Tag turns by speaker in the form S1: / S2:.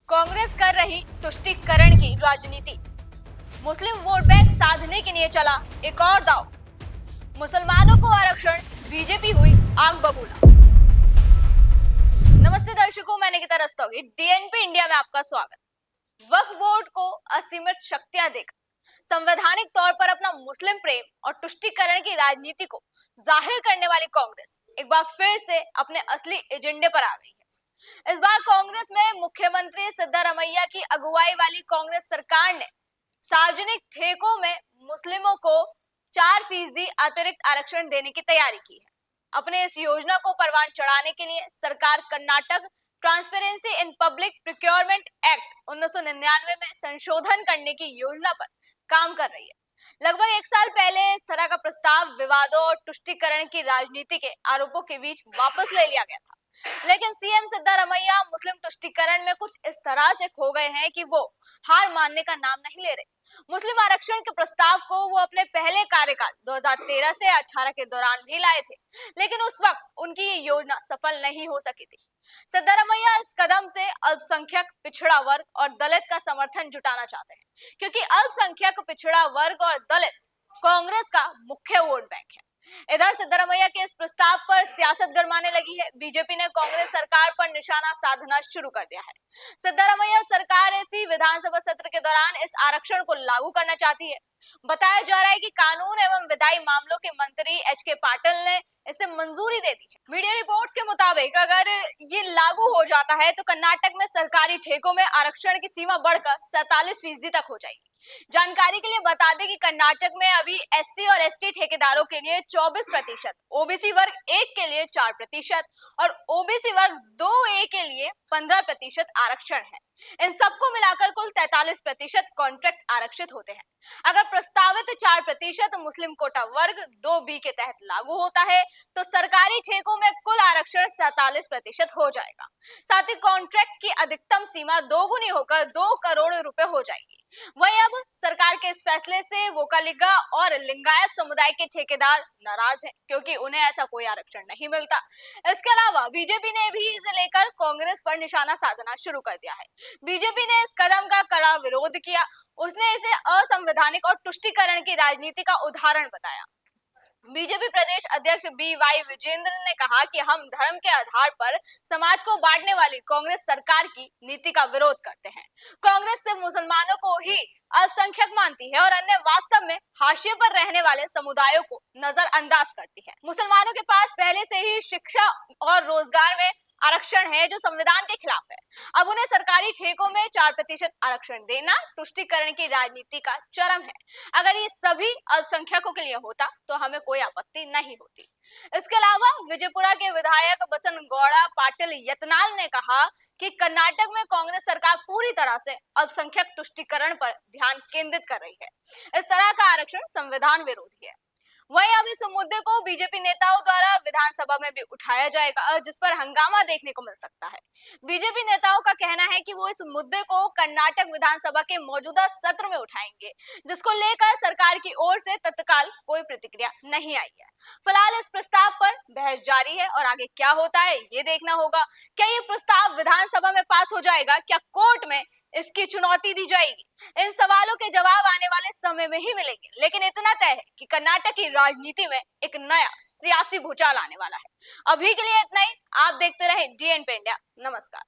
S1: कांग्रेस कर रही तुष्टीकरण की राजनीति। मुस्लिम वोट बैंक साधने के लिए चला एक और दांव। मुसलमानों को आरक्षण, बीजेपी हुई आग बबूला। नमस्ते दर्शकों, मैं निकिता रस्तोगी, डीएनपी इंडिया में आपका स्वागत। वक्फ बोर्ड को असीमित शक्तियां देकर संवैधानिक तौर पर अपना मुस्लिम प्रेम और तुष्टीकरण की राजनीति को जाहिर करने वाली कांग्रेस एक बार फिर से अपने असली एजेंडे पर आ गई है। इस बार कांग्रेस में मुख्यमंत्री सिद्धारमैया की अगुवाई वाली कांग्रेस सरकार ने सार्वजनिक ठेकों में मुस्लिमों को 4% अतिरिक्त आरक्षण देने की तैयारी की है। अपने इस योजना को परवान चढ़ाने के लिए सरकार Karnataka transparency in public procurement act 1999 में संशोधन करने की योजना पर काम कर रही है। लगभग एक साल पहले इस तरह का प्रस्ताव विवादों और तुष्टीकरण की राजनीति के आरोपों के बीच वापस ले लिया गया था, लेकिन सीएम सिद्धारमैया मुस्लिम तुष्टीकरण में कुछ इस तरह से खो गए हैं कि वो हार मानने का नाम नहीं ले रहे। मुस्लिम आरक्षण के प्रस्ताव को वो अपने पहले कार्यकाल 2013 से 18 के दौरान भी लाए थे, लेकिन उस वक्त उनकी ये योजना सफल नहीं हो सकी थी। सिद्धारमैया इस कदम से अल्पसंख्यक, पिछड़ा वर्ग और दलित का समर्थन जुटाना चाहते हैं, क्योंकि अल्पसंख्यक, पिछड़ा वर्ग और दलित कांग्रेस का मुख्य वोट बैंक है। इधर सिद्धारमैया के इस प्रस्ताव पर सियासत गरमाने लगी है। बीजेपी ने कांग्रेस सरकार पर निशाना साधना शुरू कर दिया है। सिद्धारमैया सरकार इसी विधानसभा सत्र के दौरान इस आरक्षण को लागू करना चाहती है। बताया जा रहा है कि कानून एवं विधायी मामलों के मंत्री एच.के. पाटिल ने इसे मंजूरी दे दी है। मीडिया रिपोर्ट्स के मुताबिक अगर ये लागू हो जाता है तो कर्नाटक में सरकारी ठेकों में आरक्षण की सीमा बढ़कर 47% तक हो जाएगी। जानकारी के लिए बता दें कि कर्नाटक में अभी एससी और एसटी ठेकेदारों के लिए 24%, ओबीसी वर्ग 1 के लिए 4% और ओबीसी वर्ग 2A के लिए 15% आरक्षण है। इन सबको मिलाकर कुल 43% कॉन्ट्रैक्ट आरक्षित होते हैं। अगर प्रस्तावित 4% मुस्लिम कोटा वर्ग 2B के तहत लागू होता है तो सरकारी ठेकों में कुल आरक्षण 47% हो जाएगा। साथ ही कॉन्ट्रैक्ट की अधिकतम सीमा दोगुनी होकर 2 करोड़ रुपए हो जाएगी। वहीं अब सरकार के इस फैसले से वोकालिगा और लिंगायत समुदाय के ठेकेदार नाराज हैं, क्योंकि उन्हें ऐसा कोई आरक्षण नहीं मिलता। इसके अलावा बीजेपी ने भी इसे लेकर कांग्रेस पर निशाना साधना शुरू कर दिया है। बीजेपी ने इस कदम का कड़ा विरोध किया। उसने इसे असंवैधानिक और तुष्टीकरण की राजनीति का उदाहरण बताया। बीजेपी प्रदेश अध्यक्ष बी.वाई. विजेंद्र ने कहा कि हम धर्म के आधार पर समाज को बांटने वाली कांग्रेस सरकार की नीति का विरोध करते हैं। कांग्रेस सिर्फ मुसलमानों को ही अल्पसंख्यक मानती है और अन्य वास्तव में हाशिए पर रहने वाले समुदायों को नजरअंदाज करती है। मुसलमानों के पास पहले से ही शिक्षा और रोजगार में आरक्षण है जो संविधान के खिलाफ है। अब उन्हें सरकारी ठेकों में 4% आरक्षण देना तुष्टीकरण की राजनीति का चरम है। अगर ये सभी अल्पसंख्यकों के लिए होता तो हमें कोई आपत्ति नहीं होती। इसके अलावा विजयपुरा के विधायक बसन गौड़ा पाटिल यत्नाल ने कहा कि कर्नाटक में कांग्रेस सरकार पूरी तरह से अल्पसंख्यक तुष्टीकरण पर ध्यान केंद्रित कर रही है। इस तरह का आरक्षण संविधान विरोधी है। वहीं अब इस मुद्दे को बीजेपी नेताओं द्वारा विधानसभा में भी उठाया जाएगा, जिस पर हंगामा देखने को मिल सकता है। बीजेपी नेताओं का कहना है कि वो इस मुद्दे को कर्नाटक विधानसभा के मौजूदा सत्र में उठाएंगे, जिसको लेकर सरकार की ओर से तत्काल कोई प्रतिक्रिया नहीं आई है। फिलहाल इस प्रस्ताव पर बहस जारी है और आगे क्या होता है ये देखना होगा। क्या ये प्रस्ताव विधानसभा में पास हो जाएगा? क्या कोर्ट में इसकी चुनौती दी जाएगी? इन सवालों के जवाब आने वाले समय में ही मिलेंगे, लेकिन इतना तय है कि कर्नाटक की राजनीति में एक नया सियासी भूचाल आने वाला है। अभी के लिए इतना ही। आप देखते रहे डीएनपी इंडिया। नमस्कार।